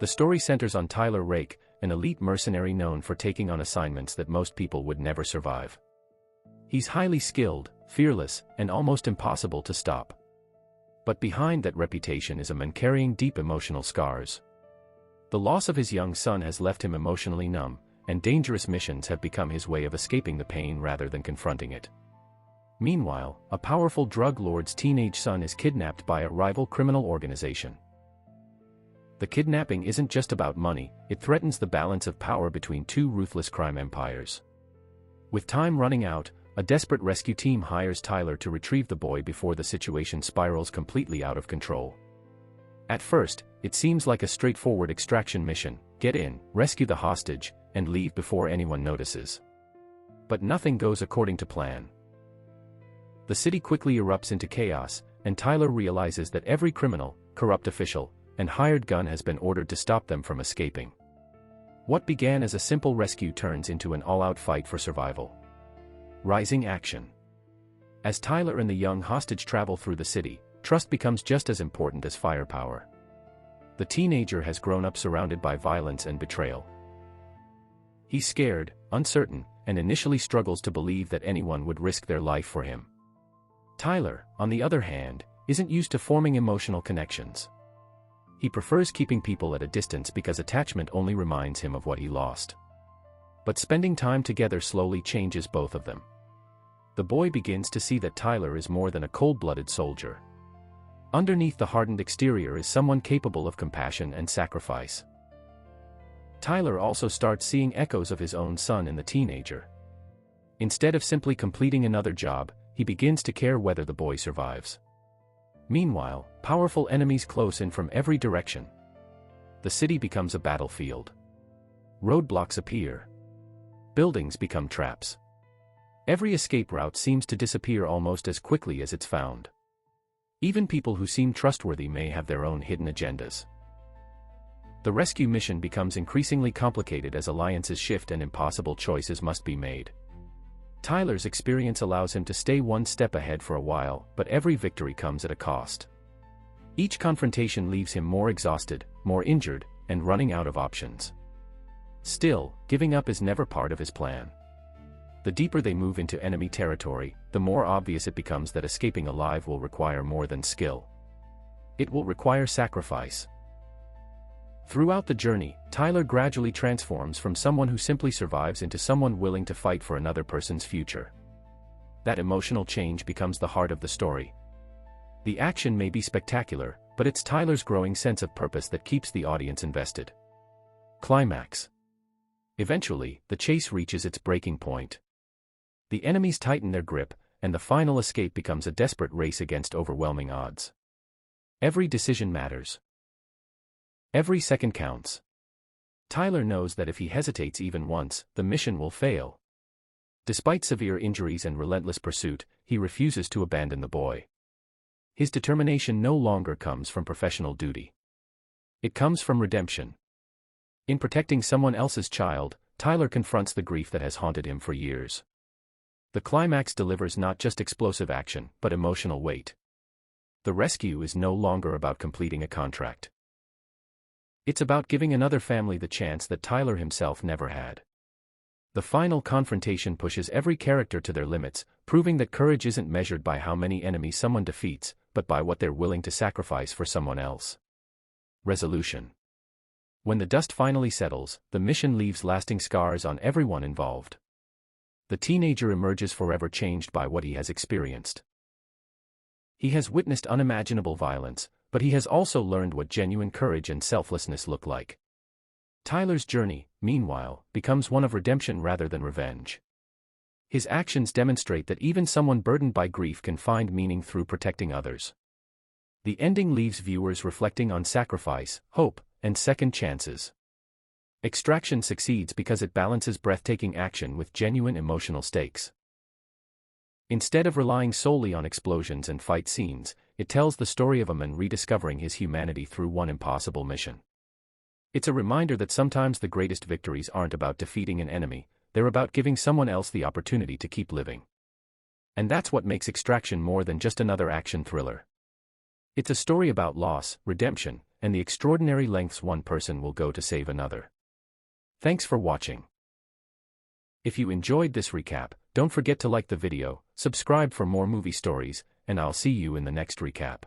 The story centers on Tyler Rake, an elite mercenary known for taking on assignments that most people would never survive. He's highly skilled, fearless, and almost impossible to stop. But behind that reputation is a man carrying deep emotional scars. The loss of his young son has left him emotionally numb, and dangerous missions have become his way of escaping the pain rather than confronting it. Meanwhile, a powerful drug lord's teenage son is kidnapped by a rival criminal organization. The kidnapping isn't just about money, it threatens the balance of power between two ruthless crime empires. With time running out, a desperate rescue team hires Tyler to retrieve the boy before the situation spirals completely out of control. At first, it seems like a straightforward extraction mission: get in, rescue the hostage, and leave before anyone notices. But nothing goes according to plan. The city quickly erupts into chaos, and Tyler realizes that every criminal, corrupt official, and hired gun has been ordered to stop them from escaping. What began as a simple rescue turns into an all-out fight for survival. Rising action. As Tyler and the young hostage travel through the city, trust becomes just as important as firepower. The teenager has grown up surrounded by violence and betrayal. He's scared, uncertain, and initially struggles to believe that anyone would risk their life for him. Tyler, on the other hand, isn't used to forming emotional connections. He prefers keeping people at a distance because attachment only reminds him of what he lost. But spending time together slowly changes both of them. The boy begins to see that Tyler is more than a cold-blooded soldier. Underneath the hardened exterior is someone capable of compassion and sacrifice. Tyler also starts seeing echoes of his own son in the teenager. Instead of simply completing another job, he begins to care whether the boy survives. Meanwhile, powerful enemies close in from every direction. The city becomes a battlefield. Roadblocks appear. Buildings become traps. Every escape route seems to disappear almost as quickly as it's found. Even people who seem trustworthy may have their own hidden agendas. The rescue mission becomes increasingly complicated as alliances shift and impossible choices must be made. Tyler's experience allows him to stay one step ahead for a while, but every victory comes at a cost. Each confrontation leaves him more exhausted, more injured, and running out of options. Still, giving up is never part of his plan. The deeper they move into enemy territory, the more obvious it becomes that escaping alive will require more than skill. It will require sacrifice. Throughout the journey, Tyler gradually transforms from someone who simply survives into someone willing to fight for another person's future. That emotional change becomes the heart of the story. The action may be spectacular, but it's Tyler's growing sense of purpose that keeps the audience invested. Climax. Eventually, the chase reaches its breaking point. The enemies tighten their grip, and the final escape becomes a desperate race against overwhelming odds. Every decision matters. Every second counts. Tyler knows that if he hesitates even once, the mission will fail. Despite severe injuries and relentless pursuit, he refuses to abandon the boy. His determination no longer comes from professional duty. It comes from redemption. In protecting someone else's child, Tyler confronts the grief that has haunted him for years. The climax delivers not just explosive action, but emotional weight. The rescue is no longer about completing a contract. It's about giving another family the chance that Tyler himself never had. The final confrontation pushes every character to their limits, proving that courage isn't measured by how many enemies someone defeats, but by what they're willing to sacrifice for someone else. Resolution. When the dust finally settles, the mission leaves lasting scars on everyone involved. The teenager emerges forever changed by what he has experienced. He has witnessed unimaginable violence, but he has also learned what genuine courage and selflessness look like. Tyler's journey, meanwhile, becomes one of redemption rather than revenge. His actions demonstrate that even someone burdened by grief can find meaning through protecting others. The ending leaves viewers reflecting on sacrifice, hope, and second chances. Extraction succeeds because it balances breathtaking action with genuine emotional stakes. Instead of relying solely on explosions and fight scenes, it tells the story of a man rediscovering his humanity through one impossible mission. It's a reminder that sometimes the greatest victories aren't about defeating an enemy, they're about giving someone else the opportunity to keep living. And that's what makes Extraction more than just another action thriller. It's a story about loss, redemption, and the extraordinary lengths one person will go to save another. Thanks for watching. If you enjoyed this recap, don't forget to like the video, subscribe for more movie stories, and I'll see you in the next recap.